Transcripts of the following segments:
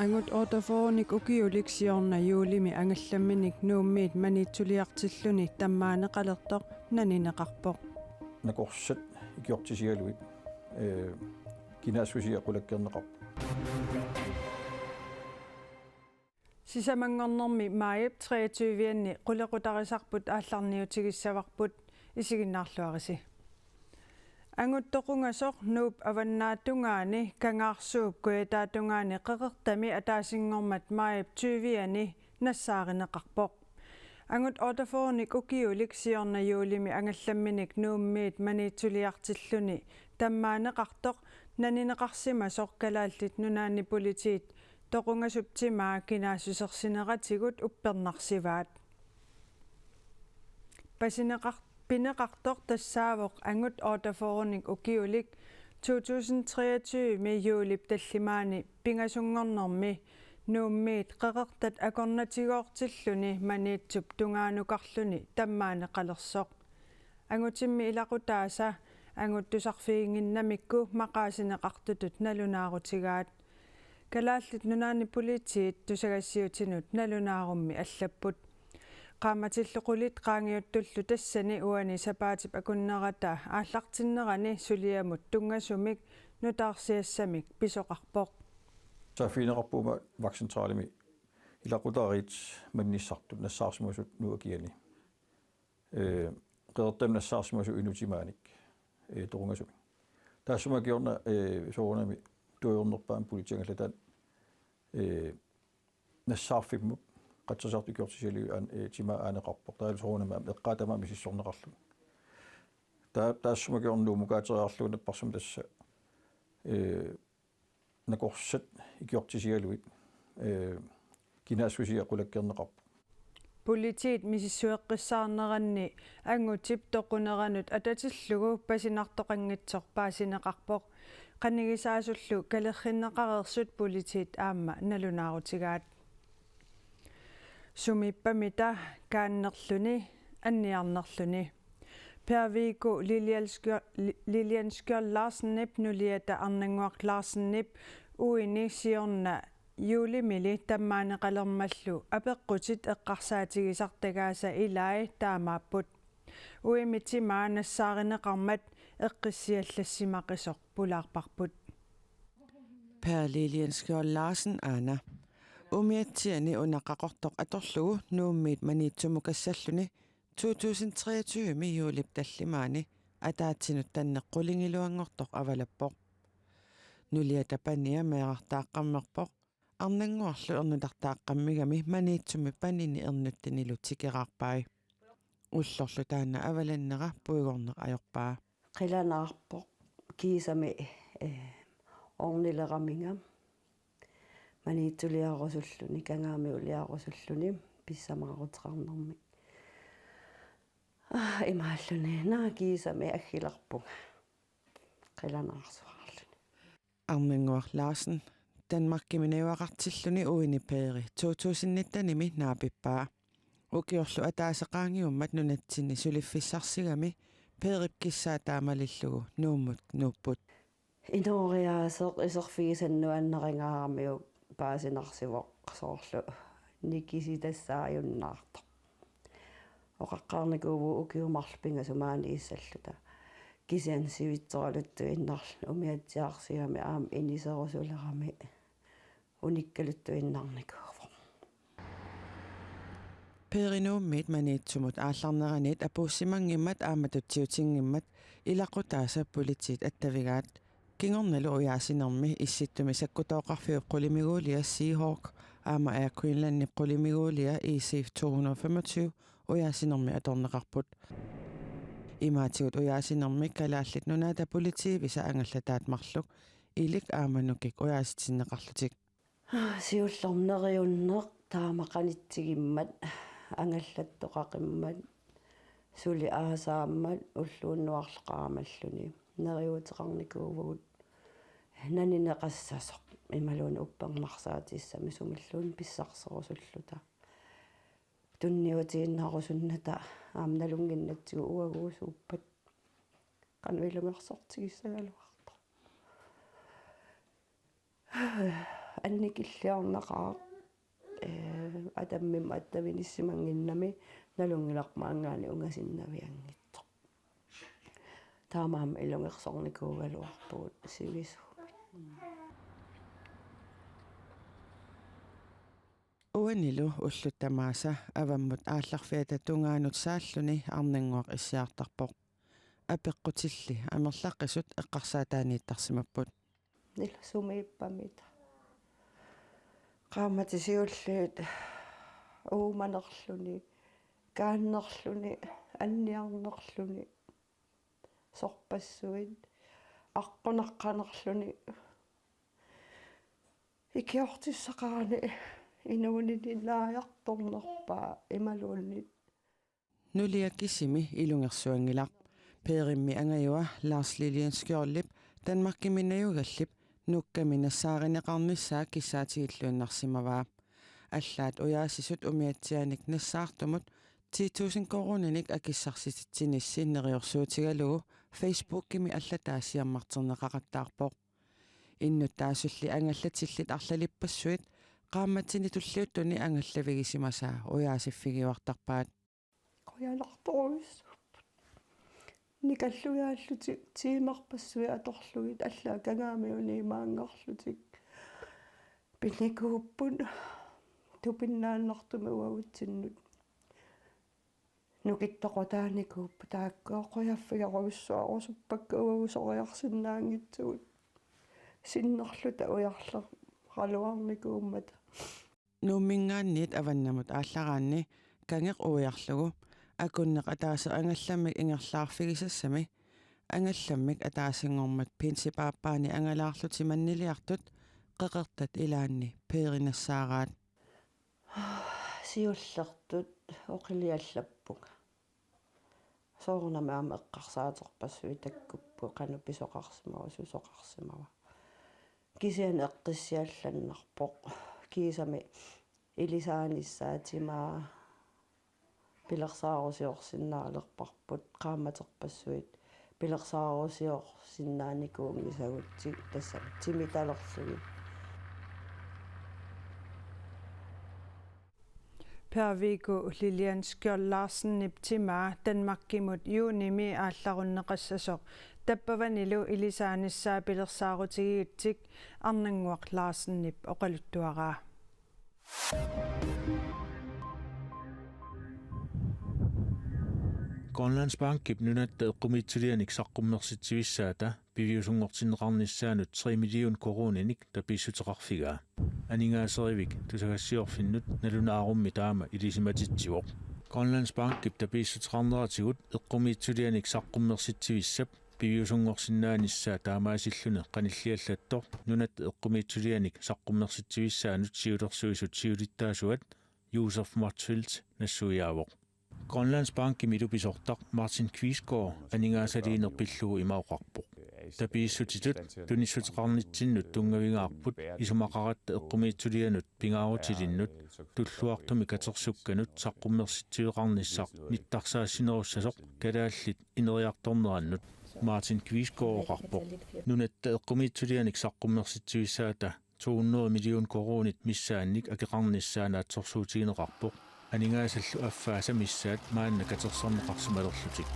Angut ortafornik ukiuliksiorna juulimi angallamminik nuummiit maniitsuliartilluni tammaaneqalertoq nanineqarpoq nakorsat ikiortisigaluit kinaassusiaqulakkerneqarpu sisamangornermi maayap 23-anni qulequtarisarput aallarniutigissavарпут isiginnaarluarisi anguttoqungasoq nuup avannaattungaani kangaarsuup kuitaattungaani qeqertami ataasingormat maayap 20-ani nassaaриneqarpoq angut ortafornik ukiulik siorna juulimi angallamminik nuummiit maniitsuliartilluni tammaaneqartoq nanineqarsimasoq kalaallit nunaanni politiit toqungasuptimaa kinaassusersineratigut uppernarsivaat pineqartoq tassaavoq angut ortafornik ukiulik 2023 mi juulip tallimaani pingasungornermi nuummiit qeqertat akornatigoortilluni maniitsup tungaanukarluni tammaaneqalersoq angutimmi ilaqutaasa anguttusarfiinginnamikku maqaasineqartutut nalunaarutigaat kalaallit nunaanni politiit tusagassiutinut nalunaarummi allapput qaamatilluqulit qaangiuttullu tassani uani sapaatip akunnerata aallartinnerani suliamut tungasumik nutaarsiassamik pisoqarpoq saafiineqarpuuma vaksentraalimi ilaqutariit mannissartut nassaarsmuusut nuakiani qeqertam nassaarsmuusu inutimaanik toqungasumik taassumakiorna soorunami tuajornerpaan politiangallatan nassaarfimmut qatsasartukiortisili tima aaneqarpoq taalusoorunama eqqaatama misissorneqarlu taassumakiornu mukaateriarluun apparsum tassa nakorsat ikiortisigaluit kinaassusiaqulakkerneqarpu politiit misissueqqissaarneranni angutip toquneranut atatillugu pasinartoqanngitsoq paasineqarpoq qanigisaasullu kalerrinneqareersut politiit aamma nalunaarutigaat sumippamita kaannerluni anniarnerluni Pervigo Lilian Skjold Larsennip nuliata arnanguaq Larsennip uini siorna juulimili tammaaneqalermallu apeqqutit eqqarsaatigisartagaasa ilai taamaapput uimitimaa nassaarineqarmat eqqissiallassimaqisoq pulaarparput Per Lilian Skjold Larsen Anna umiatsiani unaqaqortoq atorlugu nuummiit maniitsumukassalluni 2023 mi juulip tallimaani ataatsinut tanneqqulingiluangortoq avalappoq nuliata pania meeqartaaqqammerpoq arnanguarlu ernutartaaqqammigami maniitsumi panini ernuttinilu tikeraarpai ullorlu taanna avalannera puigorneq ajorpaa qilanaarpoq kiisami ornileramingam maniitsuliarusulluni kangaami uliarusulluni pissamaaruteqarnermi imaalluni naakiisami aggilarpunga qilanaarsuarluni Arnanguaq Larsen Danmarkkimineuaqartilluni uini peeri 2019 naapippaa ukiorlu ataaseqaangiummat nunatsinni suliffissarsigami peerip kissaa taamalillugu nuummut nuupput inoriaaseq iserfigisannuanneringаарamiu paasinarsivoq soorlu nikisitassaajunnаарtoq oqaqqaarnikuuvu ukiumarlpinga sumaani issalluta kisiansivitsoraluttu innarlu umiatsiarsigami aam iniserusulerami unikkaluttu innarnikuuvu peerinuummiit maniitsumut aallarneranit apuussimangimmat aamatutsiutingimmat ilaqutaasa politiit attavigaat kingornalu uyaasinermi issittumi sakkutooqarfiup qulimiguulia Seahawk aama Air Greenlanni qulimiguulia EC 225 uyaasinermi atorneqarput imaatigut uyaasinermi kalaallit nunaata politiivisa angallataatmarluk ilik aamanukik uyaasitinneqarlutik siullorneriunneq taamaqanitsigimmat angallattoqaqimmat suli aasaammat ulluunnuarleqaramalluni neriuteqarnikuuvugut nanineqassasoq imaluun uppermarsaatissami sumilluun pissarserusulluta tunniutiinnarusunnata aamnalunginnatsigu uaguusuuppat qanuilungersortigisagaluarta анникиллиарнақаа атаммим аттавиниссимангиннами налунгилармаангаани унгасиннавиангитсо таамаам илунгерсорникуугалуарпугут сивису уанилу уллуттамааса аваммут аалларфиата тунгаанут сааллуни арнангуақ иссиартарпоқ апеққутилли амерлаққисут эққарсаатаанииттарсимаппут нилсумииппамита qaammatisiulluut uumанерлүни kaannerluni анниарнерлүни сорпассуит аққунаққанерлүни икиортиссақарани инуунилааяқторнерпаа ималууннит нулиаккисими илунгерсуангилар пееримми ангаюа Lars Lilien Skjoldlip Danmarkkiminajугаллип нукками нассааринеқарниссаа киссаатигиллуиннарсимаваа аллаат уяасисут умиатсианик нассаартумут 10,000 коронаник акиссарсититсинисси Facebook-кими аллатаасиармартернеқақаттаарпоқ иннут таасулли ангаллатиллит арлалиппассуит qaammatini tulliuttuni angallavigisimasaa uyaasiffigiuartarpaat qoyalaqtoruis никаллуяаллути тиимарпассуи аторлугит аллаа кангаамиуни маангаарлутик пиликууппун тупиннааннартума уагутсиннут нукиттоқотааникууппу тааккоқояффигаруиссуарусуппакка уагусориарсиннаангитсугут синнерлута уярлер халуарникууммата нууммингаанниит аваннамут ааллараанни кангеқ уярлугу акуннеқ атаасе ангалламмик ингерлаарфигисассами ангалламмик атаасингормат принципааппаани ангалаарлути маннилиартут қеқертат илаанни пееринассаараат сиуллертут оқилиаллаппуга соорнамаама эққарсаатерпассуи таккуппу қану писоқарсимава сусоқарсимава кисиан эққиссиалланнарпоқ кисами илисааниссаатимаа пилерсаарусиорсиннаалерпарпут qaammaterpassuit пилерсаарусиорсиннааникуунгисагутсиг тасса тимиталерлуги Pervigo Lilian Skjold Larsen niptimaa Danmarkimut juunimi aallarunneqassasoq tappavanilu ilisaanissaa pilersaarutigittik arnanguaq Larsen nip oqaluttuaraa Grønlands Bank nunat eqqumitsulianik saqqummersitsivissaata piviusungortinneqarnissaanut 3 million koroninik tapissuteqarfigaa aningaaseriwik tusagassiorfinnut nalunaarummi taama ilisimatitsioq Grønlands Bank tapissuteqarneratigut eqqumitsulianik saqqummersitsivissaap piviusungorsinnaanissa taamaasillune qanilliallattor nunat eqqumitsulianik saqqummersitsivissaanut siulersuisut siulittaasuat user Martfeldt nassuiaavoq Grønlands Bank midupisortaq Martin Quisgaard aningaasaliinerpillugu imauqarpoq tapiissutitut tunissuteqarnitsinnut tungavingaarput isumaqaratta eqqumiitsulianut pingaarutilinnut tulluartumi katersukkanut saqqummersitsiuqarnissaq nittarsaassinеруссасоq kalaallit ineriartornerannut Martin Quisgaard-oqarpoq nunatta eqqumiitsulianik saqqummersitsivissaata 200 million koronit missaannik akeqarnissaanaatsorsuutigineqarpoq aningaasаллу аффааса миссаат маанна катерсорнеқарсималерлутик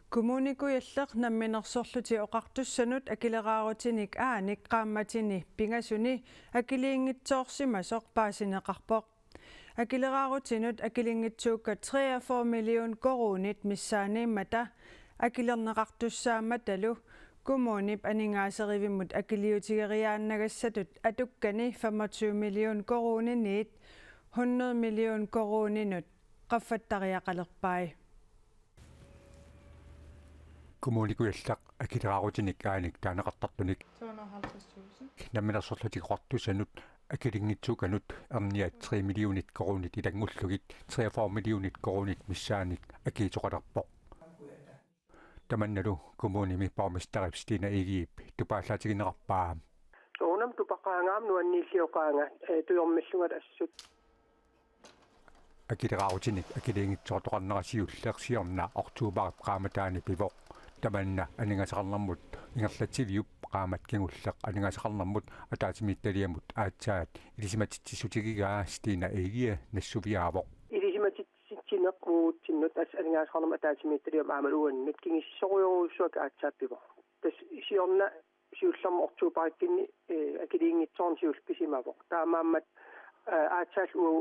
Kommunikujalleq namminersorluti oqartussanut akileraarutinik aanik qaammatini pingasuni akiliingitsoorsimasoq paasineqarpoq akilerarutinut akiliingitsuukka 43 million korunit missaaniimmata akilerneqartussaamatalu Kommunip aningaaserivimmut akiliutigeriaannagassatut atukkani 25 million koruninit 100 million koruninut qaffattariaqalerpai kommunikuallaq akileraarutinik aanik taaneqartartunik 250,000 namminersorlutiqortussanut akilinnitsuukanut erniat 3 millionit korunit ilangullugit 43 millionit korunit missaanik akiitoqalerpoq tamannalu kommunimi parmistarip stina igiip tupaallaatigineqarpaa Onam tupaqaangaam nuanniillioqaanga tuyormillungat assut akileraarutinik akiliingitsoortoqarnerasiullersiorna ortuuparip qaamataani pivoq tamanna aningasaqarnermut ingerlativiyup qaamat kingullaq aningasaqarnermut ataatimiittaliamut aatsaat ilisimatitsissutigigaa Stina Egia nassuviaavoq ilisimatitsitsinneqquutsinnut aningasaqarnerma ataatimiittaliam aamaluannut kingissoruyoruussuak aatsaappivo tas isiorna siullerma ortuuparakkinni akiliingitsoorn siulpisimavoq taamaammat aatsaal uu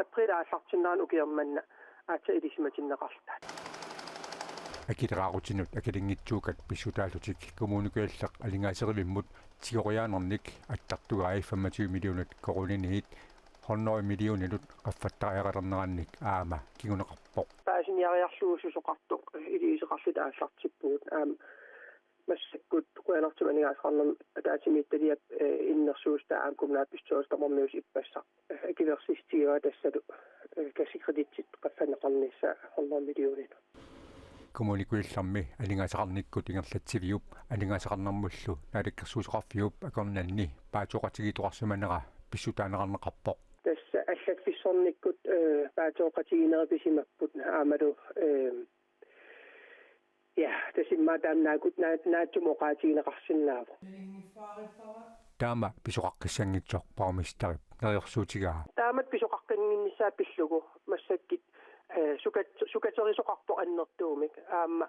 april aallartinneraan ukiarmanna aatsa ilisimatinneqartaat akileraaqutinnut akilingitsuukat pissutaallutik kommunikuallaq alingaaserivimmut tigoriaanernik attartugaai 25 millionat koruniniit 100 millionit qaffattariaqalernerannik aama kiguneqarpoq paasiniariarluususoqartoq iliiseqarlut aallartippuut массаккут куанартум анигаасқарнам атаатимиитталиап иннерсуустаа амкумнааппистуустаморнуус иппассақ акилерсистиуа тассалу кассикредитсит qaffанеқарнisса 100 миллионит kommunikuillarmi alingaasaqarnikkut ingerlativiyup alingaasaqarnermullu naalikkersuusoqarfiup akornanni paatoqatigituqarsumanera pissutaanеқарнеқарpoq тасса аллатфиссорниккут паатоқатигинерписимаппут аамалу ja тассиммаатаам наакут наатсумоqaатигинеқарсинаава таама писоқаққиссангитсоқ пармистарип нериорсуутигаа таамат писоқаққингиннissaа пиллугу массаккит сукатерисоқарпо аннертуумик аама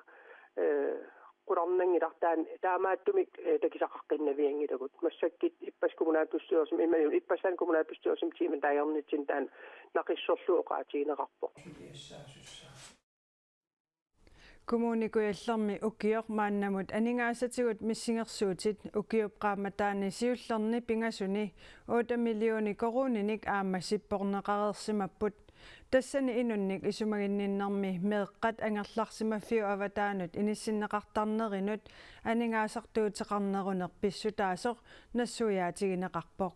qulornangilartaan taamaattumik takisaqaqqinnaviangilakut massakkit ippas kommunaalbestyrelsum immanun ippassan kommunaalbestyrelsum tiiman taajernitsin taan naqissorluoqaatigineqarpo kommunikuallermi ukior maannamut aningaasatigut missingersuutit ukiup qaamataani siullerni pingasuni 8 millioni koruninik aama sipporneqarersimapput тассани инунник исумагинниннарми меэккат ангерларсимаффиу аватаанут инисиннеқартарнеринут анингаасартуутеқарнерунер писсутаасоқ нассуяатигинеқарпоқ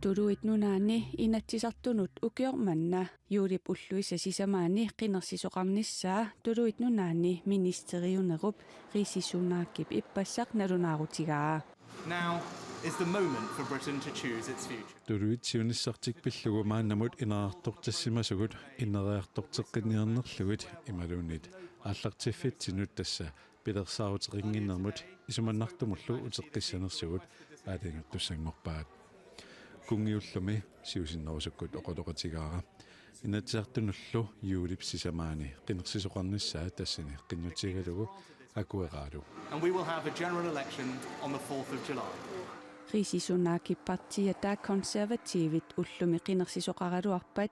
Turuit nunaani inatsisartunut ukiormanna juulip ulluissa sisamaani qinersisoqarnissaa turuit nunaani ministeriunerup riisissuunaakkip ippassaq nalunaarutigaa. Now is the moment for Britain to choose its future. Turuit siunissartik pillugu maannamut inaartortassimasugут ineriartorteqqinniarnerlugit imaluunit aallartiffitsinut tassa pilersaaruteqinginnermut isumannartumullu uteqqissanersugut aalingertussangorpaat kungiullumi siusinnerusukkut oqoloqatigaara inatsiartunullu juulip sisamaani qinersisoqarnissaa tassini qinnutigalugu akueraalu. And we will have a general election on the 4th of July. Riisisunaakippartiata konservatiivit ullumi qinersisoqaraluarpat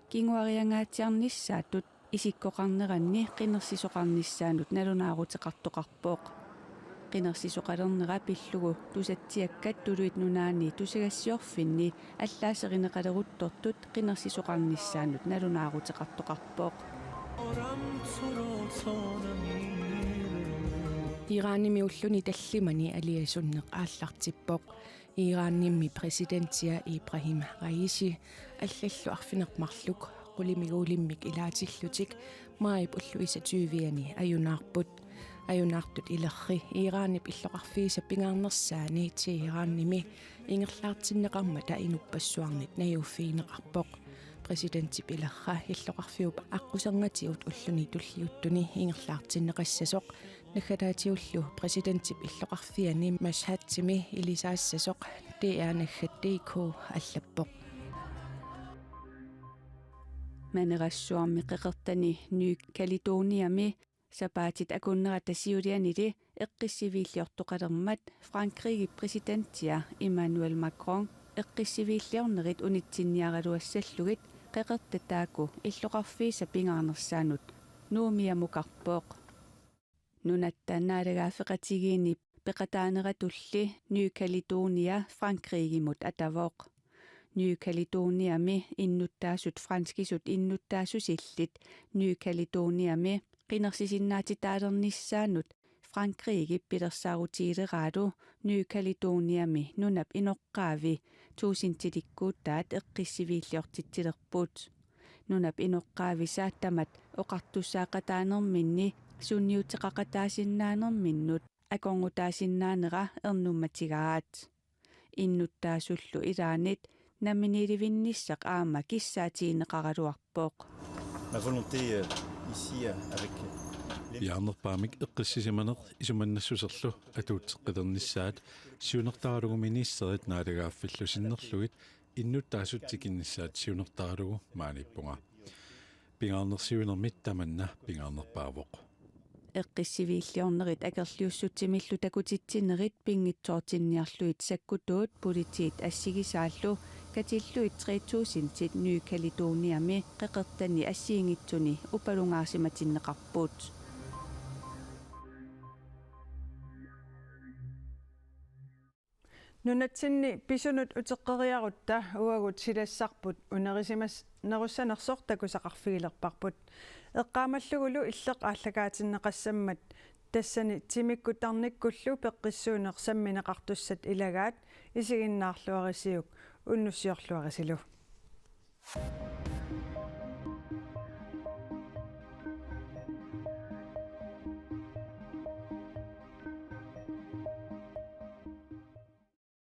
kinguariangaatiarnissaatut isikkoqarneranni qinersisoqarnissaanut nalunaaruteqartoqarpooq qinersisoqalernera pillugu tusatsiakkat tuluit nunaani tusagassiorfinni allaaserинеqaleruttortut qinersisoqarnissaanut nalunaaruteqartoqarpooq Iraanimi ulluni tallimani aliasunneq aallartippoq Iraannimmi presidentsia Ibrahim Raisi аллаллу арфинеқмарлук qulимигуулиммик илаатилlutik маип уллу исатювиани аюнаартут илерри Ирааннип иллоқарфииса пингаарнерсаани ти Ираанними ингерлаартиннеқармата инуппассуарнит наюуффиинеқарпоқ presidentip illerra иллоқарфиуп аққусангатиут уллуни туллиуттуни ингерлаартиннеқассасоқ наггатаатиуллу presidentip иллоқарфиани масхаатсими илисаассасоқ DR.dk аллаппоқ манерасsuarmi qeqertani Ny Caledoniami sapaatit akunnerata siulianili eqqissivillortoqalermat Frankrig presidenttia Emmanuel Macron eqqissivillornerit unitsinniaraluassallugit qeqertataaku illoqarfiisa pingaarnersaanut nuumiamuqarpooq nunattaanaalagaafeqatigiini peqataaneratulli Ny Caledonia Frankrigimut atavooq Ny Caledoniami innuttaasut franskisut innuttaasusillit Ny Caledoniami qinersisinnaatitaalernissaanut Frankrigi pilersaarutiileraalu Ny Caledoniami nunap inoqqaavi tuusintilikkuuttaat eqqissivillortitsilerput nunap inoqqaavi saattamat oqartussaaqataanerminni sunniuteqaqataasinaanerminnut akongutaasinnaaneqa ernummatigaat innuttaasullu ilaanit naminilivinnissaq aama kissaatiineqaraluarpooq ma volonté ici avec Piarnerpaamik eqqissisimaneq isumannassусерлу атуутеққилернissaat сиунертааралугу министерит наалагааффиллусиннерлугит иннуттаасутсикиннissaat сиунертааралугу мааниппунга пингаарнерсиунермит таманна пингаарнерпаавоқ эққиссивииллиорнерит акерлиуссутсимиллу такутитсинерит пингитсоортинниарлуит саккутуут политиит ассигисааллу катиллуит 3000-тит Ny Caledoniami қеқертани ассиингитсуни упалунгаарсиматиннеқарпуут нунатсинни писунут утеққериарутта уагут силассарпут унерисимас неруссанерсортакусақарфигилерпарпут эққаамаллугулу иллеқ ааллагаатиннеқассаммат тассани тимиккутарниккуллу пеққиссуунерсамминеқартуссат илагаат исигиннаарлуарисиук уннуссиорлуарисилу